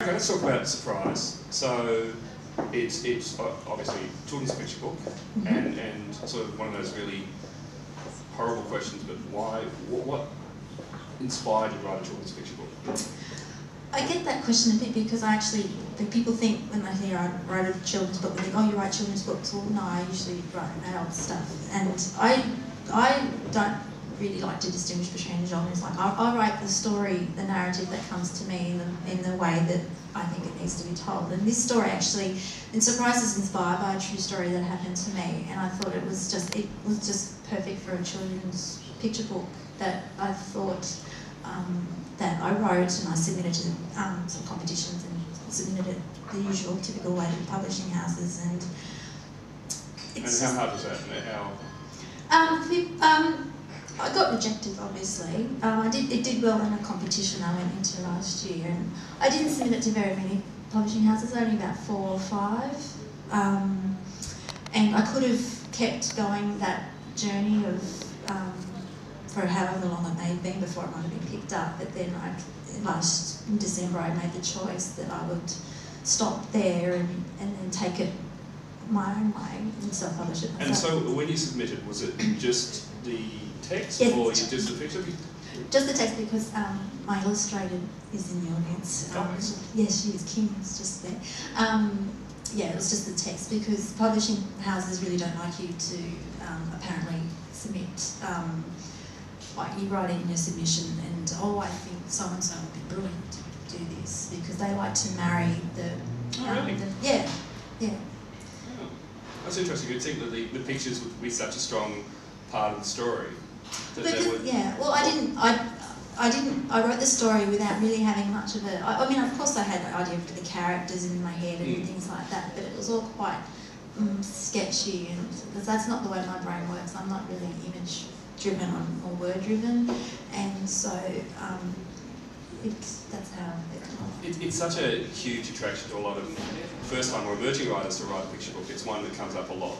Okay, let's talk about surprise. So it's obviously a children's fiction book, and sort of one of those really horrible questions, but why? What inspired you to write a children's fiction book? I get that question a bit because people think when they hear I write a children's book, they think, oh, you write children's books. Well, no, I usually write adult stuff. And I don't really like to distinguish between genres. Like, I write the story, the narrative that comes to me in the way that I think it needs to be told. And this story actually, in Surprise, is inspired by a true story that happened to me. And I thought it was just perfect for a children's picture book that I thought that I wrote, and I submitted to some competitions and submitted it the usual, typical way to publishing houses. And how hard was that? How? I got rejected, obviously. It did well in a competition I went into last year, and I didn't submit it to very many publishing houses, only about 4 or 5. And I could have kept going that journey of for however long it may have been before it might have been picked up, but then in December I made the choice that I would stop there and then take it my own way and self-publish it myself. And so when you submitted, was it just the text, yes, or just the picture? Just the text, because my illustrator is in the audience. Yes, she is. Kim is just there. Yeah, it was just the text, because publishing houses really don't like you to apparently submit, like you write in your submission and, oh, I think so-and-so would be brilliant to do this, because they like to marry the... really? Yeah. Oh, that's interesting. You'd think that the pictures would be such a strong part of the story. Yeah, well, I wrote the story without really having much of a... I mean, of course I had an idea for the characters in my head and things like that, but it was all quite sketchy, and because that's not the way my brain works. I'm not really image-driven or word-driven, and so that's how it... It's such a huge attraction to a lot of first-time or emerging writers to write a picture book. It's one that comes up a lot.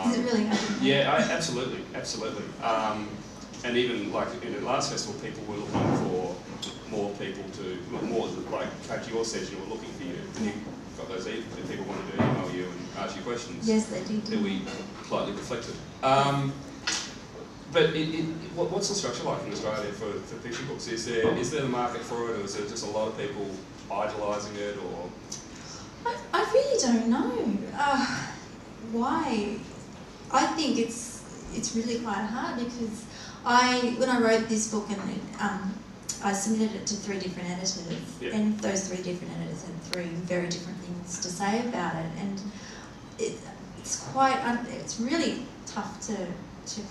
Is it really? Yeah, absolutely. And even like in the last festival, people were looking for more people like Coach Yor said, you were looking for you. And you got those people wanted to email you and ask you questions. Yes, they did. That we politely deflected. But what's the structure like in Australia for picture books? Is there the market for it, or is there just a lot of people idolising it, or? I really don't know. Why? I think it's really quite hard, because when I wrote this book and I submitted it to 3 different editors, and those 3 different editors had 3 very different things to say about it, and it's really tough to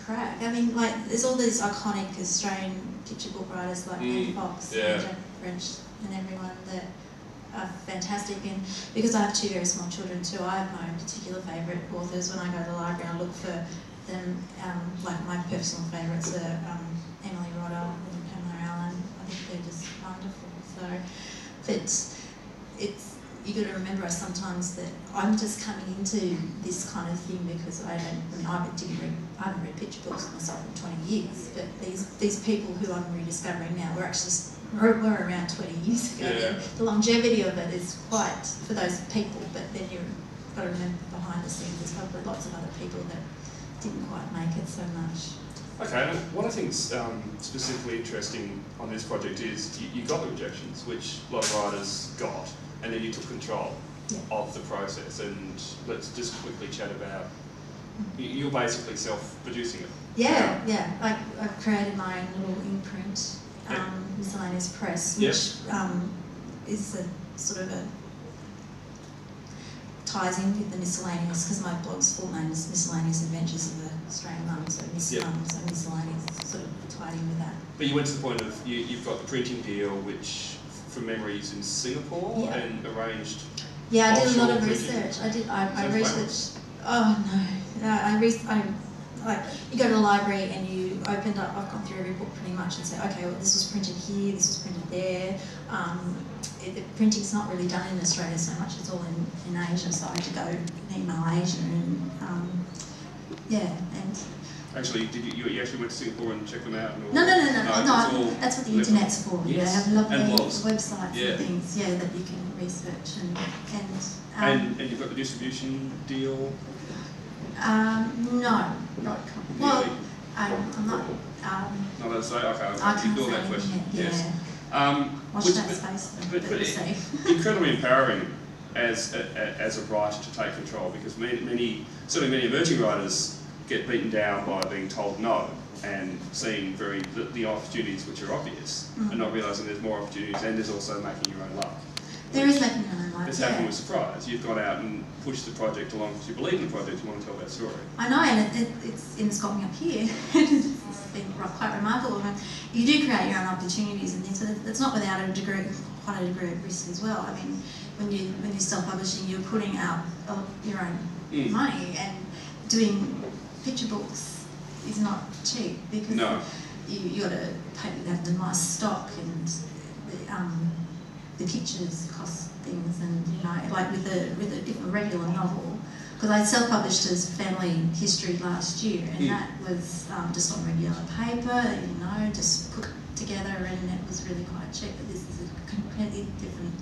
crack. I mean, like, there's all these iconic Australian picture book writers like Anne Fox and Jack French and everyone that are fantastic, and because I have 2 very small children too, I have my own particular favourite authors. When I go to the library, I look for them. Like, my personal favourites are Emily Rodder and Pamela Allen. I think they're just wonderful. So, but you got to remember sometimes that I'm just coming into this kind of thing because I haven't read picture books myself in 20 years. But these people who I'm rediscovering now were around 20 years ago. Yeah. The longevity of it is quite for those people, but then you've got to remember behind the scenes there's probably lots of other people that didn't quite make it so much. Okay, and what I think is specifically interesting on this project is you got the rejections, which a lot of writers got, and then you took control of the process. And let's just quickly chat about, you're basically self-producing it. Yeah. Like, I've created my own little imprint, Miscellaneous Press, which is a sort of ties in with the miscellaneous, because my blog's full name is Miscellaneous Adventures of the Australian Mum, so so miscellaneous sort of tied in with that. But you went to the point of you've got the printing deal, which from memory is in Singapore and arranged. Yeah, I did a lot of research. I researched. Oh no, like, you go to the library and you opened up. I've gone through every book pretty much and say, okay, well, this was printed here, this was printed there. The printing's not really done in Australia so much, it's all in Asia, so I had to go and email Asia and and... Actually, you actually went to Singapore and checked them out? No, that's what the internet's for. Yes. They have lovely and websites and things, that you can research and you've got the distribution deal? No. Well, I'm not. Not allowed to say? Okay, I can't ignore say that question. anything yet, Yes. Watch that space. But incredibly empowering as a writer to take control, because certainly many emerging writers get beaten down by being told no and seeing the opportunities which are obvious and not realising there's more opportunities, and there's also making your own luck. There is making your own luck. It's happened with Surprise. You've gone out and pushed the project along because you believe in the project, you want to tell that story. I know, and it's got me up here. It's been quite remarkable. You do create your own opportunities and things, but it's not without quite a degree of risk as well. I mean, when you're self-publishing, you're putting out your own money, and doing picture books is not cheap, because you got to have the nice stock, and the pictures cost things, and like with a regular novel, because I self-published as family history last year, and that was just on regular paper, just put together, and it was really quite cheap. But this is a completely different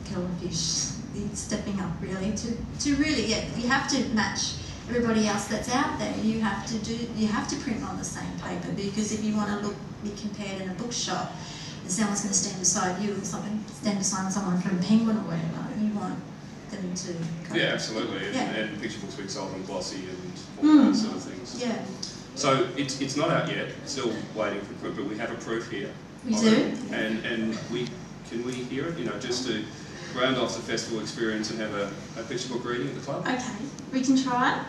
kettle of fish. It's stepping up really to really, you have to match everybody else that's out there. You have to print on the same paper, because if you want to be compared in a bookshop, and someone's going to stand beside you, or stand beside someone from Penguin or whatever, you want them to. Yeah, absolutely. And picture books being sold on glossy and all those sort of things. Yeah. So it's not out yet. It's still waiting for print, but we have a proof here. We do. And can we hear it? Just to round off the festival experience and have a picture book reading at the club. Okay, we can try it.